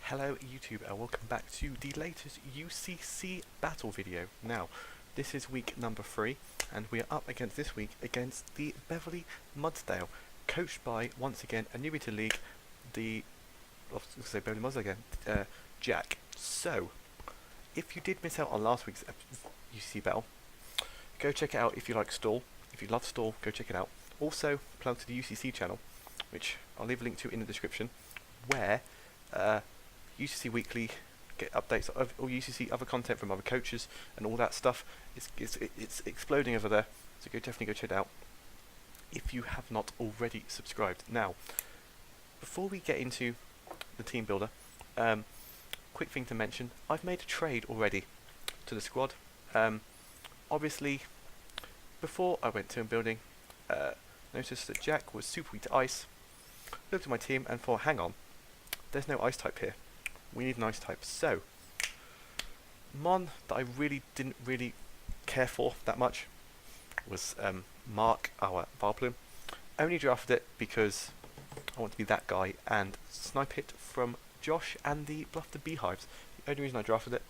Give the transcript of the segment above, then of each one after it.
Hello YouTube and welcome back to the latest UCC battle video. Now, this is week number 3 and we are up against this week against the Beverley Mudsdale, coached by, once again, a newbie to league, I was going to say Beverley Mudsdale again, Jack. So, if you did miss out on last week's UCC battle, go check it out if you like Stall. If you love Stall, go check it out. Also, plug to the UCC channel, which I'll leave a link to in the description, where UCC Weekly get updates of all UCC other content from other coaches and all that stuff. It's exploding over there, so definitely go check it out if you have not already subscribed. Now, before we get into the team builder, quick thing to mention: I've made a trade already to the squad. Obviously, before I went to building, noticed that Jack was super weak to ice. Looked at my team and thought, hang on, there's no ice type here. We need an ice type. So, Mon that I didn't really care for that much was Mark, our Varplume. Only drafted it because I want to be that guy and snipe it from Josh and the Bluff the Beehives. The only reason I drafted it.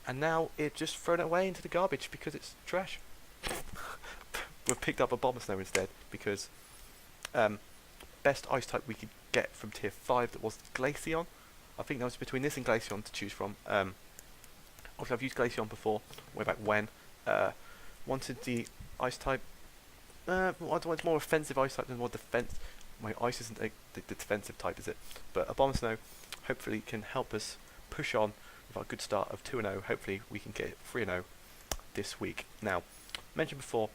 And now it's just thrown it away into the garbage because it's trash. We've picked up a Bomber Snow instead because best ice type we could get from tier 5 that was Glaceon. I think that was between this and Glaceon to choose from. Obviously I've used Glaceon before, way back when. Wanted the ice type. I want more offensive ice type than more defense. My ice isn't the defensive type, is it? But a Bomber Snow hopefully can help us push on with our good start of 2-0. Hopefully we can get 3-0 this week. Now, mentioned before,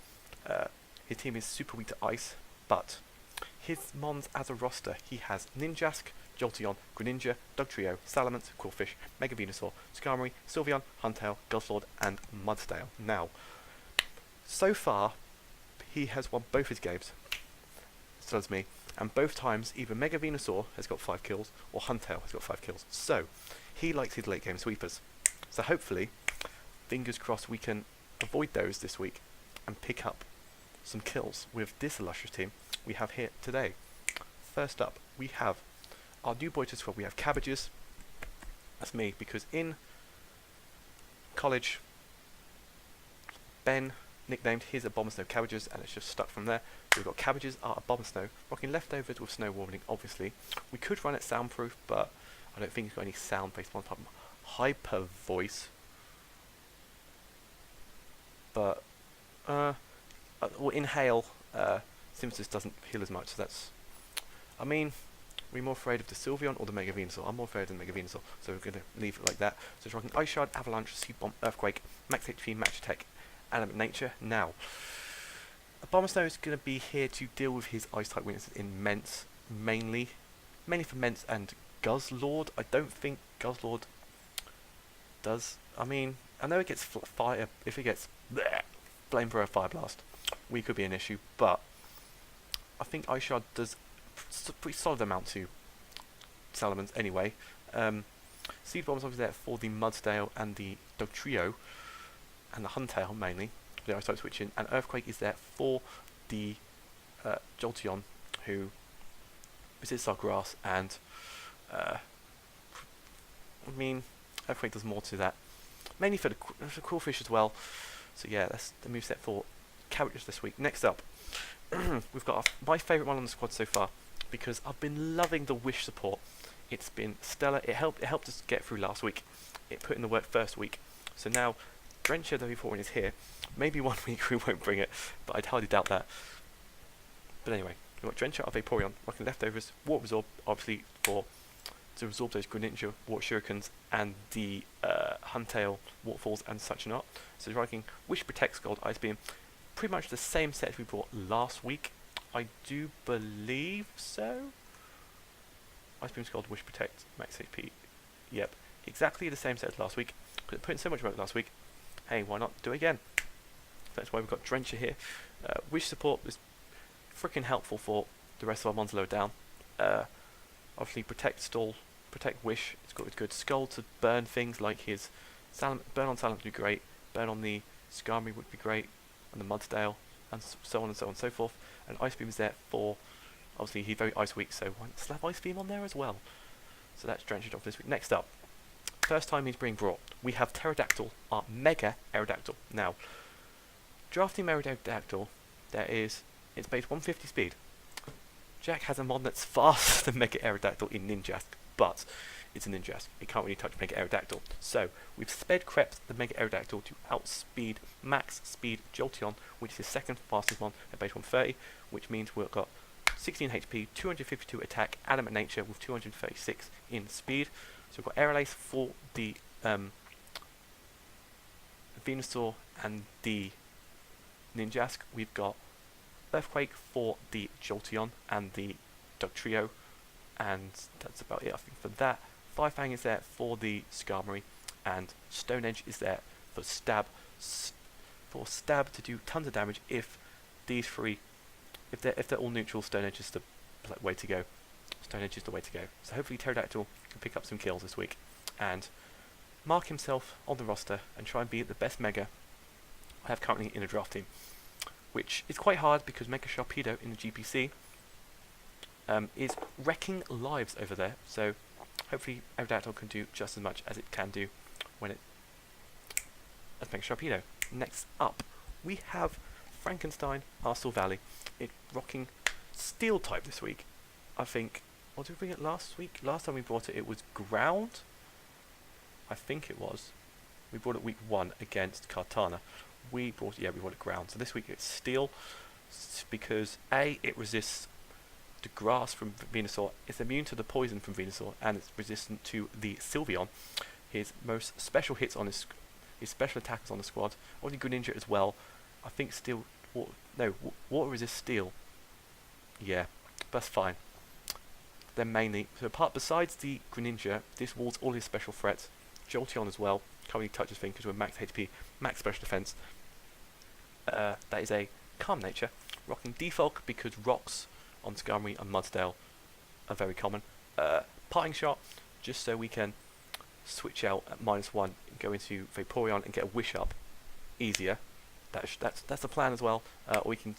his team is super weak to ice, but his mons as a roster, he has Ninjask, Jolteon, Greninja, Dugtrio, Salamence, Quillfish, Mega Venusaur, Skarmory, Sylveon, Huntail, Guzzlord, and Mudsdale. Now, so far, he has won both his games, so does me, and both times either Mega Venusaur has got 5 kills or Huntail has got 5 kills. So, he likes his late game sweepers. So hopefully, fingers crossed, we can avoid those this week and pick up some kills with this illustrious team we have here today. First up, we have our new boy to squad. We have Cabbages. That's me, because in college, Ben nicknamed his a Bomber Snow Cabbages, and it's just stuck from there. So we've got Cabbages are a Bomber Snow, rocking leftovers with Snow Warning, obviously. We could run it soundproof, but I don't think it's got any sound based on hyper voice. But, well, inhale, Simpsons doesn't heal as much, so that's... I mean, we're more afraid of the Sylveon or the Mega Venusaur. I'm more afraid of the Mega Venusaur, so we're going to leave it like that. So it's rocking Ice Shard, Avalanche, Seed Bomb, Earthquake, Max HP, Max Attack, Element Nature. Now, a Bomber Snow is going to be here to deal with his Ice-type weaknesses in Mence, mainly for Mence and Guzzlord. I don't think Guzzlord does... I mean, I know it gets fire... If it gets... Flamethrower, Fire Blast, we could be an issue, but I think Ice Shard does a pretty solid amount to Salamence anyway. Seed Bomb's obviously there for the Mudsdale and the Dugtrio, and the Huntail mainly, the Ice type switching, and Earthquake is there for the Jolteon, who resists our grass, and I mean, Earthquake does more to that, mainly for the Quillfish as well. So yeah, that's the moveset for Cabbages this week. Next up, we've got my favourite one on the squad so far, because I've been loving the Wish support. It's been stellar. It helped us get through last week. It put in the work first week. So now, Drencher the V4 is here. Maybe one week we won't bring it, but I'd hardly doubt that. But anyway, we've got Drencher, our Vaporeon, rocking leftovers, Water Absorb, obviously to absorb those Greninja, Water Shurikens, and the Huntail, Waterfalls, and such not. So rocking Wish Protect, Scald, Ice Beam, pretty much the same set we brought last week. I do believe so. Ice Beam, Scald, Wish Protect, Max HP. Yep, exactly the same set as last week. Because it put in so much work last week. Hey, why not do it again? That's why we've got Drencher here. Wish support is freaking helpful for the rest of our mons lower down. Obviously, Protect, Stall, Protect, Wish. It's got good Skull to burn things like his burn on Salamence would be great. Burn on the Skarmory would be great, and the Mudsdale, and so on and so on and so forth. And Ice Beam is there for, obviously he's very ice weak, so why not slap Ice Beam on there as well? So that's Drenchage off this week. Next up, first time he's being brought, we have Pterodactyl, our Mega Aerodactyl. Now, drafting Aerodactyl, it's base 150 speed. Jack has a mod that's faster than Mega Aerodactyl in Ninjask, but it's a Ninjask. It can't really touch Mega Aerodactyl. So we've sped crept the Mega Aerodactyl to outspeed max speed Jolteon, which is the second fastest one at base 130, which means we've got 16 HP, 252 attack, Adamant Nature with 236 in speed. So we've got Aerolase for the Venusaur and the Ninjask. We've got Earthquake for the Jolteon and the Dugtrio, and that's about it I think for that. Firefang is there for the Skarmory, and Stone Edge is there for stab to do tons of damage. If these three, if they're all neutral, Stone Edge is the way to go. Stone Edge is the way to go. So hopefully Pterodactyl can pick up some kills this week and mark himself on the roster and try and be the best Mega I have currently in a draft team, which is quite hard because Mega Sharpedo in the GPC is wrecking lives over there. So hopefully Aerodactyl can do just as much as it can do when as Mega Sharpedo. Next up, we have Frankenstein, Arstal Valley. It's rocking Steel type this week. I think, or did we bring it last week? Last time we brought it, it was Ground. I think it was. We brought it week 1 against Kartana. We brought it Ground. So this week it's Steel, because A, it resists the grass from Venusaur, it's immune to the poison from Venusaur, and it's resistant to the Sylveon. His most special hits on his special attackers on the squad, or the Greninja as well. I think Steel, water resists Steel. Yeah, that's fine. Then mainly, so besides the Greninja, this walls all his special threats. Jolteon as well, can't really touch his thing because we're max HP, max special defense. That is a Calm Nature, rocking Defog because rocks on Skarmory and Mudsdale are very common. Parting Shot, just so we can switch out at -1 and go into Vaporeon and get a Wish up easier. That's the plan as well. Or we can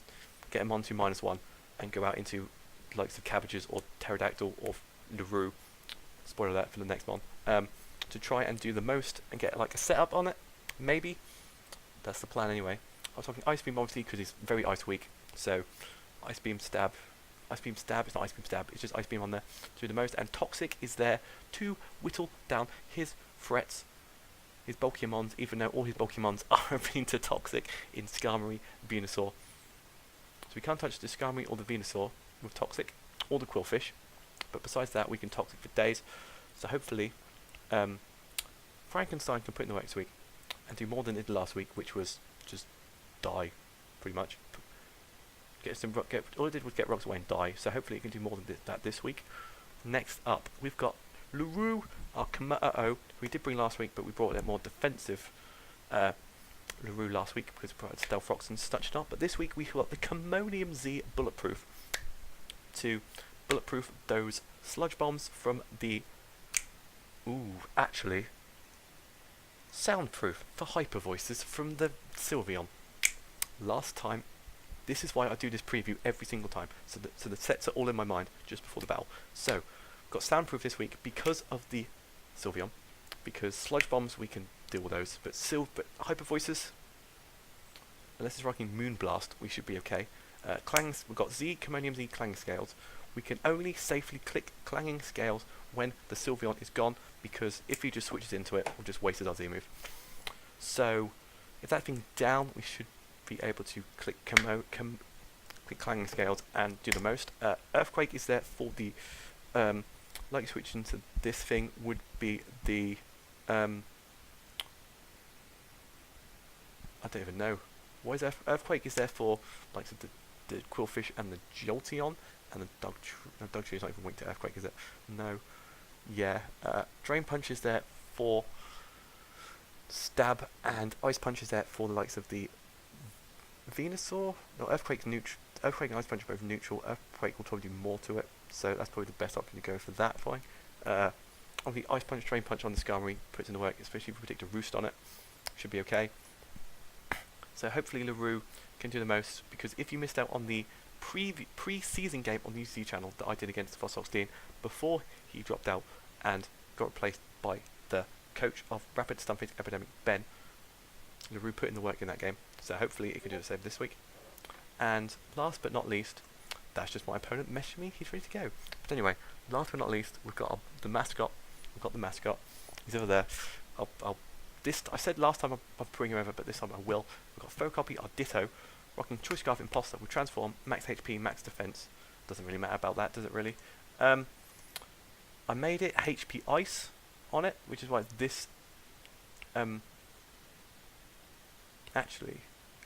get him onto -1 and go out into likes of Cabbages or Pterodactyl or Larue. Spoiler alert for the next one. To try and do the most and get like a setup on it, maybe. That's the plan anyway. I was talking Ice Beam obviously because he's very ice weak. So Ice Beam Stab. Ice Beam Stab, it's not Ice Beam Stab, it's just Ice Beam on there to do the most. And Toxic is there to whittle down his threats, his Pokemons, even though all his Pokemons are immune to Toxic in Skarmory, Venusaur. So we can't touch the Skarmory or the Venusaur with Toxic, or the Quillfish. But besides that, we can Toxic for days. So hopefully, Frankenstein can put in the work this week and do more than it did last week, which was just die, pretty much. All it did was get rocks away and die. So hopefully, it can do more than that this week. Next up, we've got Larue, our Kama'o, we did bring last week, but we brought a more defensive Larue last week because we brought Stealth Rocks and such not. But this week, we've got the Commonium Z Bulletproof to bulletproof those sludge bombs from the soundproof for hyper voices from the Sylveon. Last time, this is why I do this preview every single time, so the sets are all in my mind just before the battle. So, got soundproof this week because of the Sylveon, because sludge bombs we can deal with those, but hyper voices, unless it's rocking Moonblast, we should be okay. Clangs, we've got Commonium Z Clanging Scales. We can only safely click Clanging Scales when the Sylveon is gone, because if he just switches into it, we'll just waste our Z move. So, if that thing's down, we should be able to click Clanging Scales and do the most. Earthquake is there for the, like switching to this thing would be the, I don't even know. What is Earthquake is there for, like the Quillfish and the Jolteon, and the Dugtrio is not even linked to Earthquake, is it? No. Yeah. Drain Punch is there for Stab, and Ice Punch is there for the likes of the Venusaur. No, Earthquake's neutral. Earthquake and Ice Punch are both neutral. Earthquake will probably do more to it, so that's probably the best option to go for that fight. Obviously, Ice Punch, Drain Punch on the Skarmory puts in the work, especially if we predict a Roost on it. Should be okay. So hopefully Larue can do the most, because if you missed out on the pre-season game on the UCC channel that I did against Fossox Dean before he dropped out, and got replaced by the coach of Rapid Stunfish Epidemic, Ben. LaRue put in the work in that game, so hopefully he can do the same this week. And last but not least, that's just my opponent messaging me, he's ready to go. But anyway, last but not least, we've got the mascot. We've got the mascot. He's over there. I said last time I'll bring him over, but this time I will. We've got photocopy our Ditto, rocking Choice Scarf Imposter with Transform, Max HP, Max Defense. Doesn't really matter about that, does it really? I made it HP Ice on it, which is why this. Actually,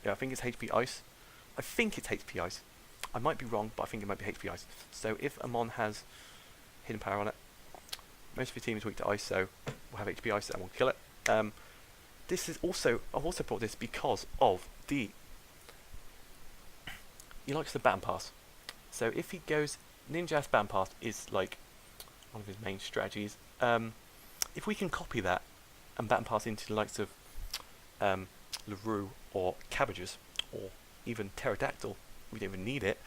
yeah, I think it's HP Ice. I think it's HP Ice. I might be wrong, but I think it might be HP Ice. So if Amon has hidden power on it, most of your team is weak to ice, so we'll have HP Ice and we'll kill it. This is also, I've also brought this because of he likes the Baton Pass. So if he goes, Ninja's Baton Pass is like one of his main strategies. If we can copy that and Baton Pass into the likes of LaRue or Cabbages or even Pterodactyl, we don't even need it,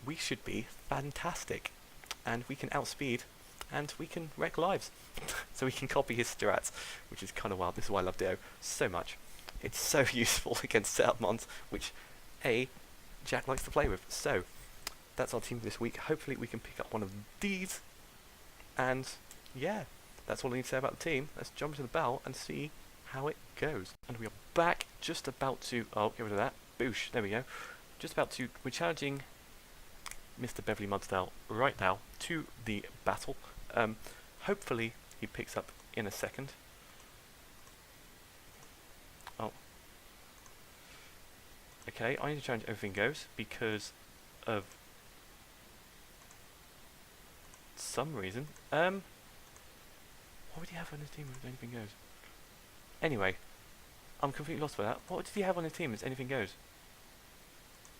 we should be fantastic. And we can outspeed and we can wreck lives. So we can copy his strats, which is kind of wild. This is why I love Ditto so much. It's so useful against setup mons, which Jack likes to play with. So that's our team for this week. Hopefully we can pick up one of these. And yeah, that's all I need to say about the team. Let's jump into the battle and see how it goes. And we are back, just about to, oh, get rid of that. Boosh, there we go. Just about to, we're challenging Mr. Beverley Mudsdale right now to the battle. Hopefully he picks up in a second. Oh. Okay, I need to challenge Everything Goes because of some reason. What would he have on his team if Anything Goes? Anyway, I'm completely lost by that. What did he have on his team if Anything Goes?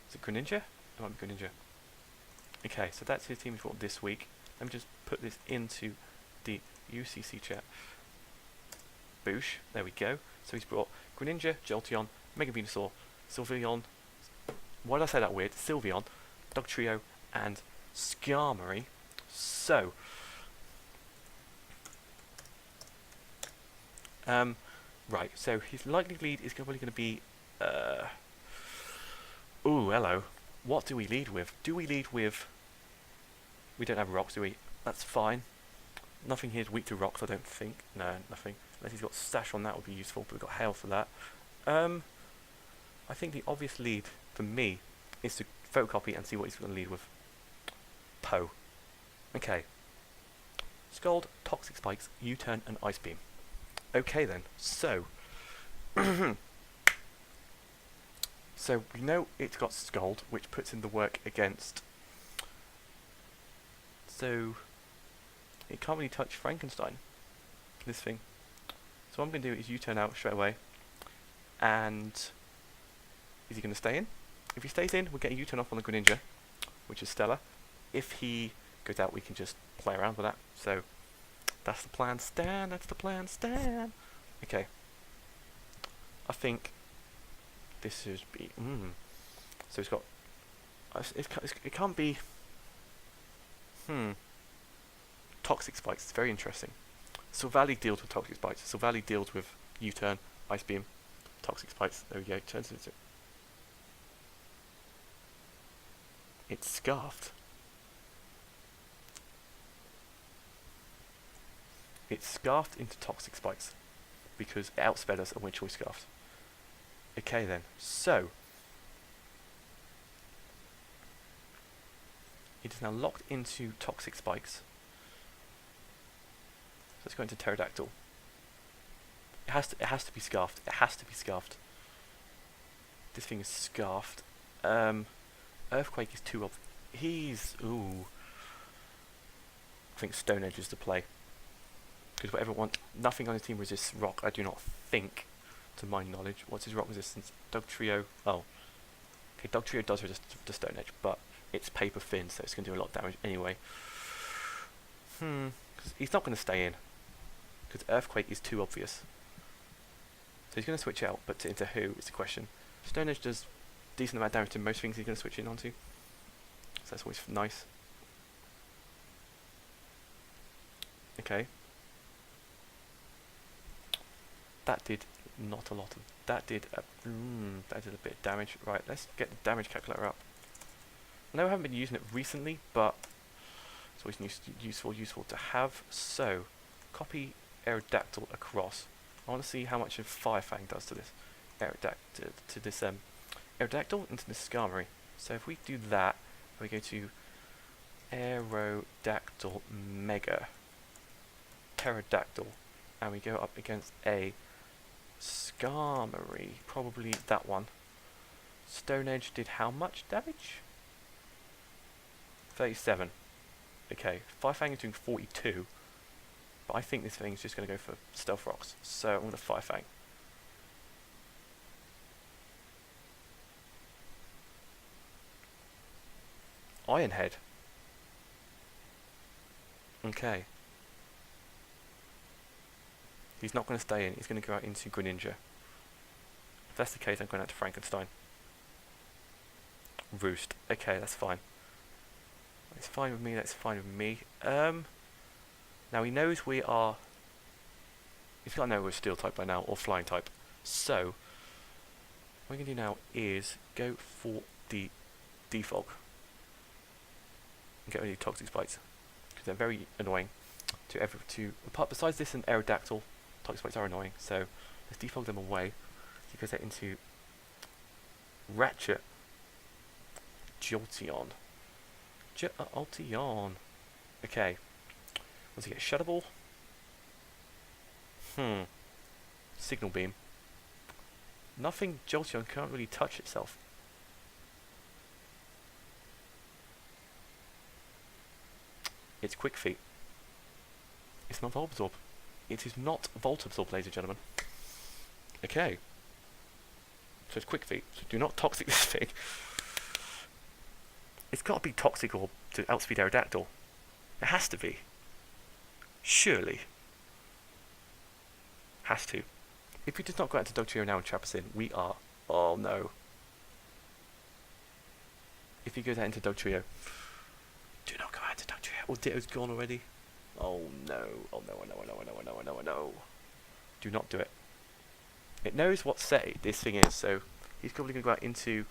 Is it Greninja? It might be Greninja. Okay, so that's his team for this week. Let me just put this into the UCC chat. Boosh, there we go. So he's brought Greninja, Jolteon, Mega Venusaur, Sylveon, why did I say that weird? Sylveon, Dugtrio, and Skarmory. So, right, so his likely lead is probably going to be, ooh, hello. What do we lead with? Do we lead with, we don't have rocks, do we? That's fine. Nothing here is weak to rocks, I don't think. No, nothing. Unless he's got Stash on, that would be useful, but we've got Hail for that. I think the obvious lead for me is to photocopy and see what he's going to lead with. Poe. Okay. Scald, Toxic Spikes, U-Turn, and Ice Beam. Okay then, so... so we know it's got Scald, which puts in the work against... So... it can't really touch Frankenstein, this thing. So what I'm going to do is U-turn out straight away. And... is he going to stay in? If he stays in, we'll get a U-turn off on the Greninja, which is stellar. If he goes out, we can just play around with that. So, that's the plan, Stan. That's the plan, Stan. Okay. I think this should be... So it's got... it can't be... Toxic Spikes. It's very interesting. Sylvally deals with Toxic Spikes. Sylvally deals with U-turn, Ice Beam, Toxic Spikes. There we go. Turns into... it's Scarfed. It's Scarfed into Toxic Spikes because it outsped us and we're Choice Scarfed. Okay then, so it is now locked into Toxic Spikes. So let's go into Pterodactyl. It has to be Scarfed. It has to be Scarfed. This thing is Scarfed. Earthquake is too he's ooh. I think Stone Edge is the play. Because whatever nothing on his team resists rock, I do not think, to my knowledge. What's his rock resistance? Dugtrio. Oh. Okay, Dugtrio does resist the Stone Edge, but it's paper thin, so it's going to do a lot of damage anyway. Cause he's not going to stay in. Because Earthquake is too obvious. So he's going to switch out, but into who is the question. Stone Edge does decent amount of damage to most things he's going to switch in onto. So that's always nice. Okay. That did not a lot of... That did a bit of damage. Right, let's get the damage calculator up. I know I haven't been using it recently, but it's always useful to have. So, copy Aerodactyl across. I want to see how much of Firefang does to this Aerodactyl into the Skarmory. So if we do that, we go to Aerodactyl Mega Pterodactyl, and we go up against a Skarmory, probably that one. Stone Edge did how much damage? 37. Okay, Firefang is doing 42, but I think this thing is just going to go for Stealth Rocks, so I'm going to Firefang. Iron Head. Okay. He's not going to stay in, he's going to go out into Greninja. If that's the case, I'm going out to Frankenstein. Roost. Okay, that's fine. That's fine with me, that's fine with me. Now he knows we are... He's got to know we're Steel type by now, or Flying type. So, what we can do now is go for the Defog. And get rid of the Toxic Spites. Because they're very annoying. Besides this and Aerodactyl, Toxic Spites are annoying, so let's defog them away. He goes out into Ratchet. Jolteon. Jolteon. Okay. Once he gets Shuddable. Signal Beam. Nothing Jolteon can't really touch itself. It's Quick Feet. It's not Volt Absorb. It is not Volt Absorb, ladies and gentlemen. Okay. So it's Quick Feet. So do not Toxic this thing. It's got to be Toxic or to outspeed Aerodactyl. It has to be. Surely. Has to. If he does not go out to Dugtrio now and trap us in, we are... Oh no. If he goes out into Dugtrio... Do not go out to Dugtrio. Oh, Ditto's gone already. Oh no. Oh no, oh no, oh no, oh no, oh no, oh no, oh no. Do not do it. It knows what set this thing is, so he's probably going to go out into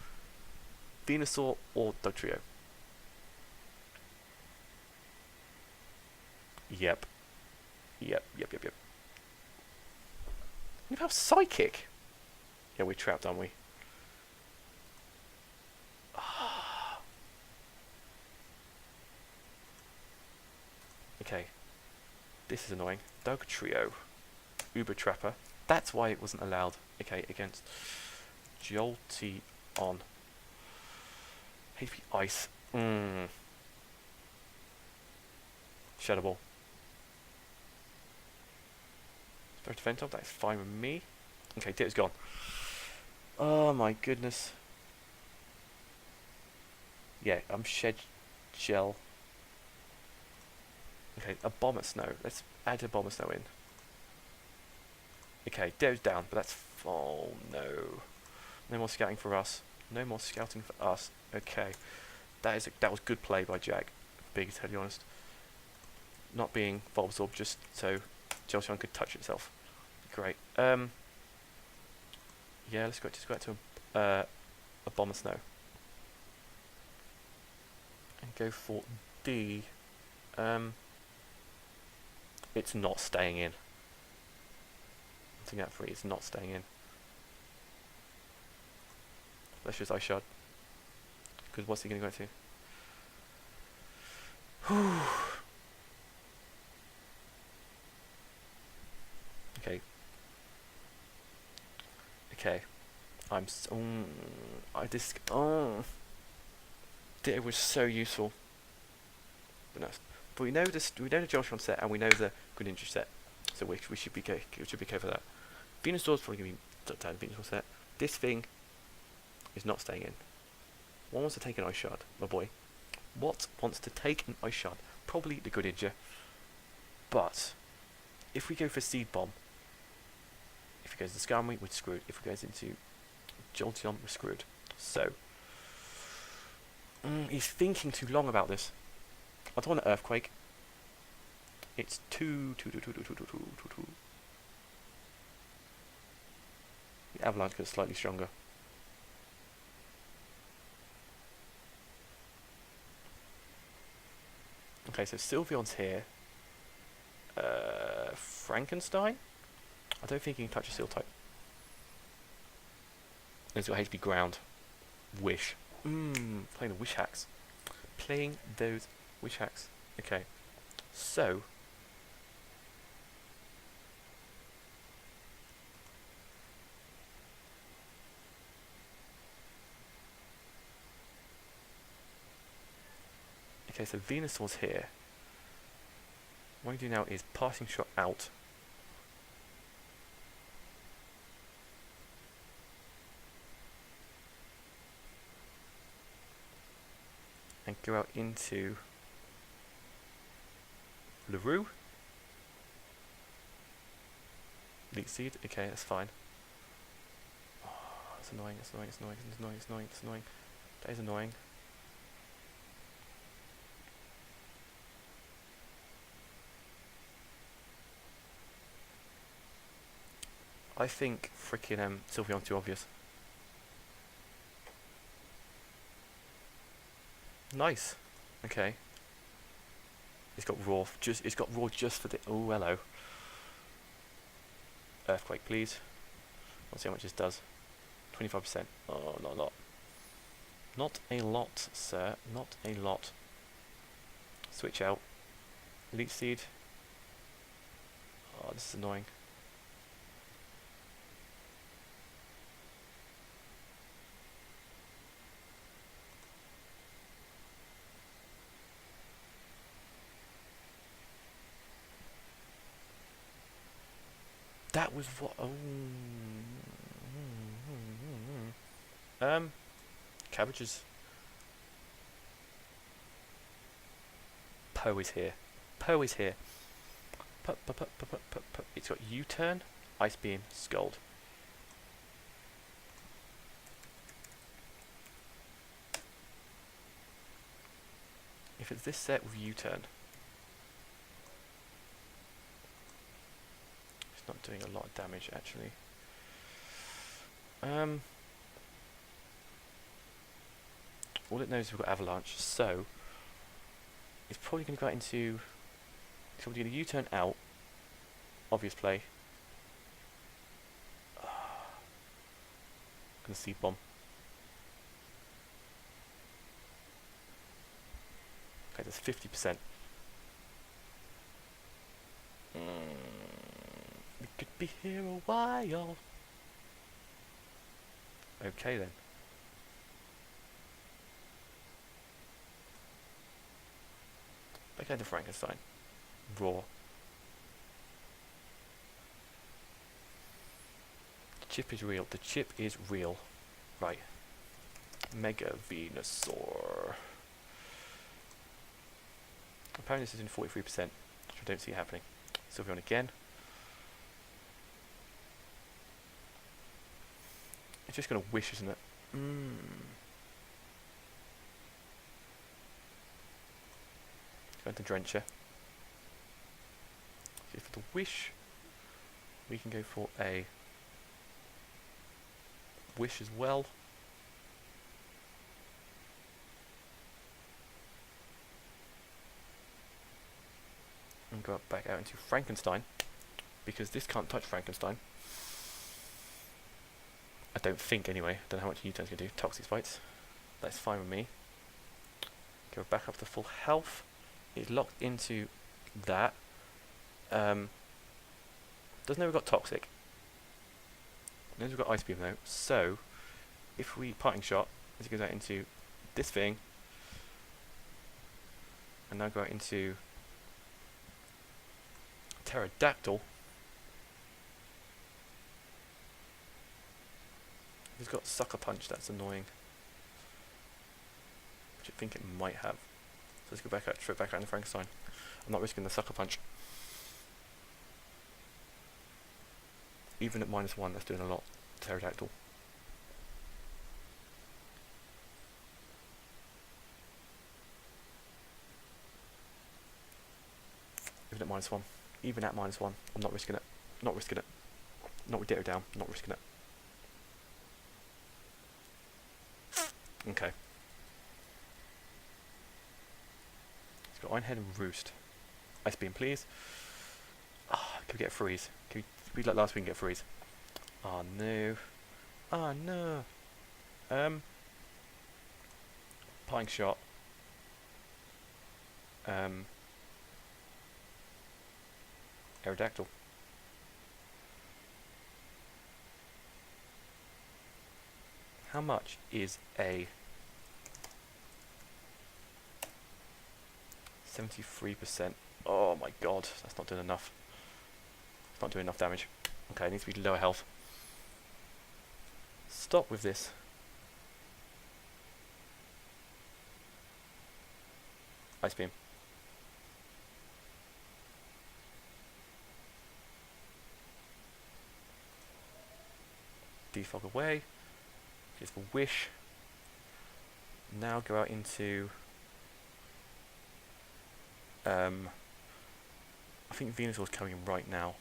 Venusaur or Dugtrio. Yep. Yep. You have Psychic. Yeah, we're trapped, aren't we? Okay. This is annoying. Dugtrio. Uber Trapper. That's why it wasn't allowed. Okay, against Jolteon. Heavy Ice. Shadow Ball. Spirit Ventop, that's fine with me. Okay, Ditto's gone. Oh my goodness. Yeah, Shed Gel. Okay, a Bomber Snow. Let's add a Bomber Snow in. Okay, Ditto's down, but that's... Oh no. No more scouting for us. No more scouting for us. Okay. That was good play by Jack. Being totally honest. Not being Volt Absorb just so Jolteon could touch itself. Great. Yeah, let's just go out to a Bomber Snow. And go for D. It's not staying in. I'm taking that free, it's not staying in. Let's just Ice Shard. Because what's he going to go to? Okay. Okay. Ditto was so useful. But no. But we know the Jolteon set and we know the Greninja set. So we should be okay. We should be okay for that. Venusaur's probably going to be Venusaur set. This thing is not staying in. What wants to take an Ice Shard, my boy? What wants to take an Ice Shard? Probably the Greninja. But if we go for Seed Bomb, if he goes to Skarmory, we're screwed. If he goes into Jolteon, we're screwed. So he's thinking too long about this. I don't want an Earthquake. It's 2. The Avalanche gets slightly stronger. Okay, so Sylveon's here. Frankenstein? I don't think he can touch a Steel type. He's got HP ground. Wish. Playing the wish hacks. Playing those wish hacks. Okay. So. Okay, so Venusaur's here. What I do now is passing shot out. And go out into LaRue. Leak Seed, okay, that's fine. Oh, it's annoying, it's annoying, it's annoying, it's annoying, it's annoying, it's annoying. That is annoying. I think freaking Sylveon's too obvious. Nice. Okay. It's got raw. It's got raw just for the. Oh, hello. Earthquake, please. Let's see how much this does. 25%. Oh, not a lot. Not a lot, sir. Not a lot. Switch out. Leech Seed. Oh, this is annoying. That was what. Oh. Cabbages. Poe is here. Poe is here. It's got U-turn, Ice Beam, Scald. If it's this set with U-turn, it's not doing a lot of damage actually. All it knows is we've got Avalanche, so it's probably going to go out into. It's probably going to U-turn out. Obvious play. Gonna Seed Bomb. Okay, that's 50%. We could be here a while. Okay then. Back into Frankenstein. Raw. The chip is real. The chip is real. Right. Mega Venusaur. Apparently this is in 43%, which I don't see happening. Sylveon again. It's just going to wish, isn't it? Going to Drencher. Okay, for the wish, we can go for a wish as well. And go back out into Frankenstein, because this can't touch Frankenstein. I don't think anyway. Don't know how much U-turn's going to do. Toxic Spites. That's fine with me. Go back up to full health. It's locked into that. Doesn't know we've got Toxic. Knows we've got Ice Beam though. So, if we Parting Shot, as it goes out into this thing, and now go out into Pterodactyl. He's got Sucker Punch, that's annoying. Which I think it might have. So let's go back out, straight back out into Frankenstein. I'm not risking the Sucker Punch. Even at -1, that's doing a lot. Pterodactyl. Even at -1. Even at -1. I'm not risking it. Not risking it. Not with Ditto down. Not risking it. Okay. He's got Ironhead and Roost. Ice Beam, please. Ah, can we get a freeze? Can we like last week get a freeze? Oh no. Oh no. Pine Shot. Aerodactyl. How much is a 73%? Oh my god, that's not doing enough. It's not doing enough damage. Okay, it needs to be lower health. Stop with this. Ice Beam. Defog away. Here's the Wish. Now go out into I think Venusaur's coming in right now.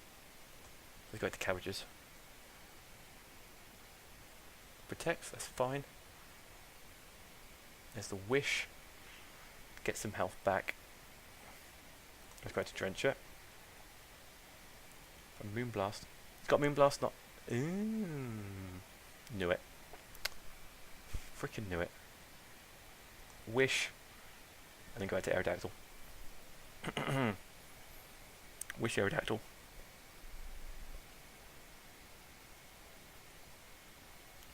Let's go to Cabbages. Protects, that's fine. There's the Wish. Get some health back. Let's go to Drencher. And Moonblast. It's got Moonblast, not. Knew it. Freaking knew it. Wish. And then go out to Aerodactyl. Wish Aerodactyl.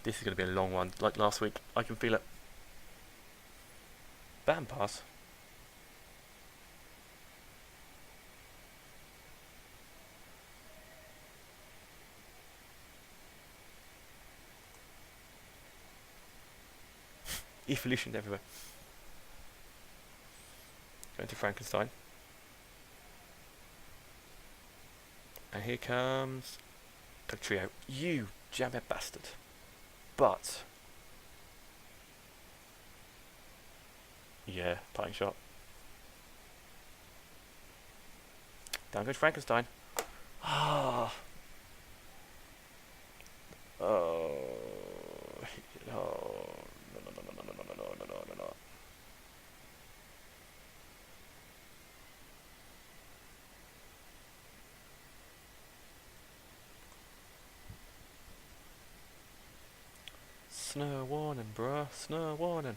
This is going to be a long one, like last week. I can feel it. Baton Pass. Evolutions everywhere. Going to Frankenstein. And here comes Trio. You jabber bastard. But yeah, Parting Shot. Down goes Frankenstein. Ah. Oh. Oh. No. Snow warning, bruh. Snow warning.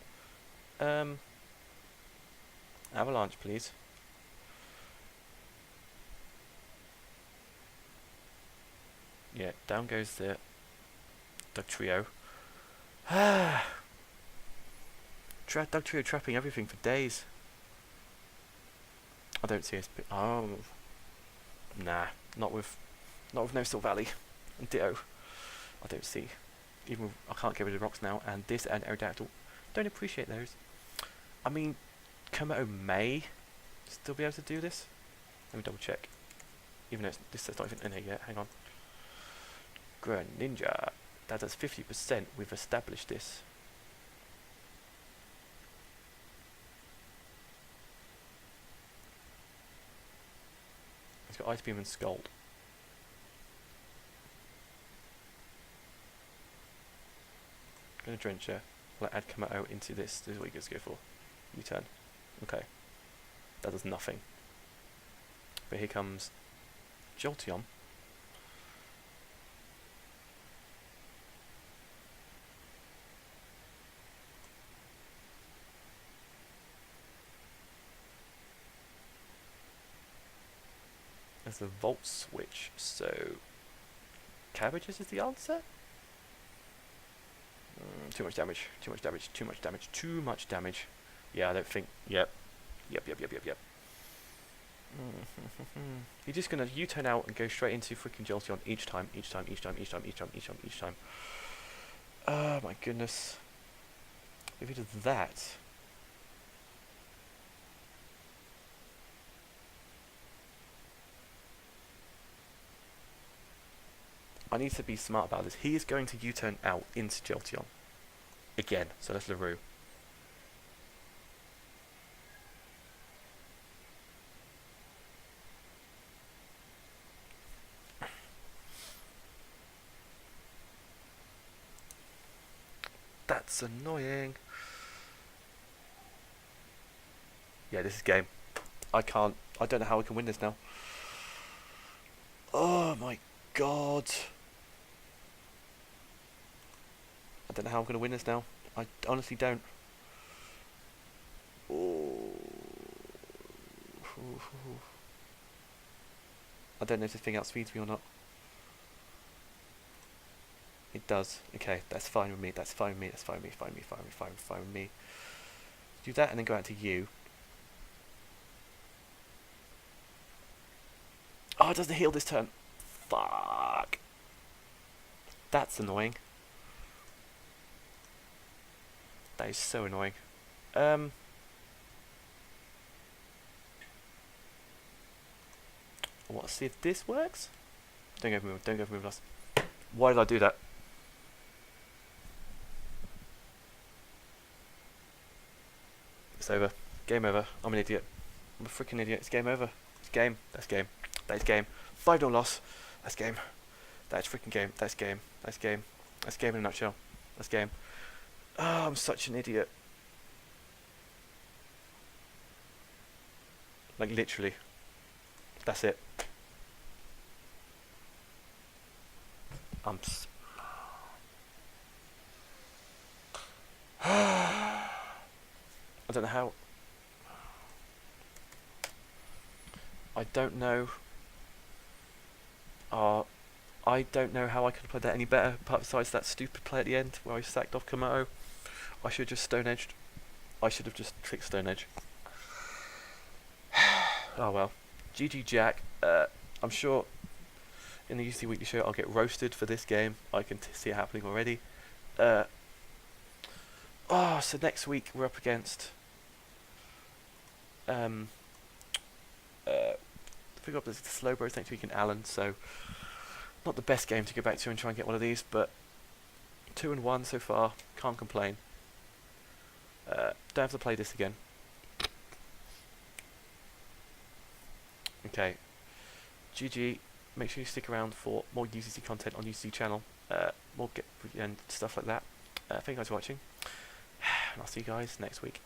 Avalanche, please. Yeah, down goes the Trio. Doug Trio trapping everything for days. I don't see us. Oh, nah, not with No Still Valley and Ditto. I don't see. Even with, I can't get rid of rocks now, and this and Aerodactyl. Don't appreciate those. I mean, Komodo may still be able to do this. Let me double check. Even though this is not even in here yet. Hang on. Greninja. That does 50%. We've established this. It's got Ice Beam and Scald. Gonna Drencher. I'll add Komodo into this. This is what you guys go for. U-turn. Okay. That does nothing. But here comes Jolteon. There's a Volt Switch, so Cabbages is the answer? Too much damage, too much damage, too much damage, too much damage. Yeah, I don't think. Yep. You're just gonna U-turn out and go straight into freaking Jolteon each time. Oh my goodness. If he does that. I need to be smart about this. He is going to U-turn out into Jolteon. Again, so that's LaRue. That's annoying. Yeah, this is game. I don't know how I can win this now. Oh my god. I don't know how I'm going to win this now. I honestly don't. Oh. I don't know if this thing outspeeds me or not. It does. Okay, that's fine with me. That's fine with me. That's fine with me. Fine with me. Fine with me. Fine with me. Fine with me. Do that and then go out to you. Oh, it doesn't heal this turn. Fuck. That's annoying. That is so annoying. Let's see if this works. Don't go for move. Don't go for move loss. Why did I do that? It's over. Game over. I'm an idiot. I'm a freaking idiot. It's game over. It's game. That's game. That is game. 5-0 loss. That's game. That's freaking game. That's game. That's game. That's game in a nutshell. That's game. Oh, I'm such an idiot. Like literally. That's it. I don't know how. I don't know. I don't know how I could have played that any better, besides that stupid play at the end where I sacked off Komodo. I should have just Stone Edged. I should have just clicked Stone Edge. Oh well. GG Jack. I'm sure in the UC Weekly Show I'll get roasted for this game. I can see it happening already. So next week we're up against pick up the Slowbros next week in Allen, so not the best game to go back to and try and get one of these, but 2-1 so far, can't complain. Don't have to play this again. Okay, GG. Make sure you stick around for more UCC content on UCC channel, more and stuff like that. Thank you guys for watching, and I'll see you guys next week.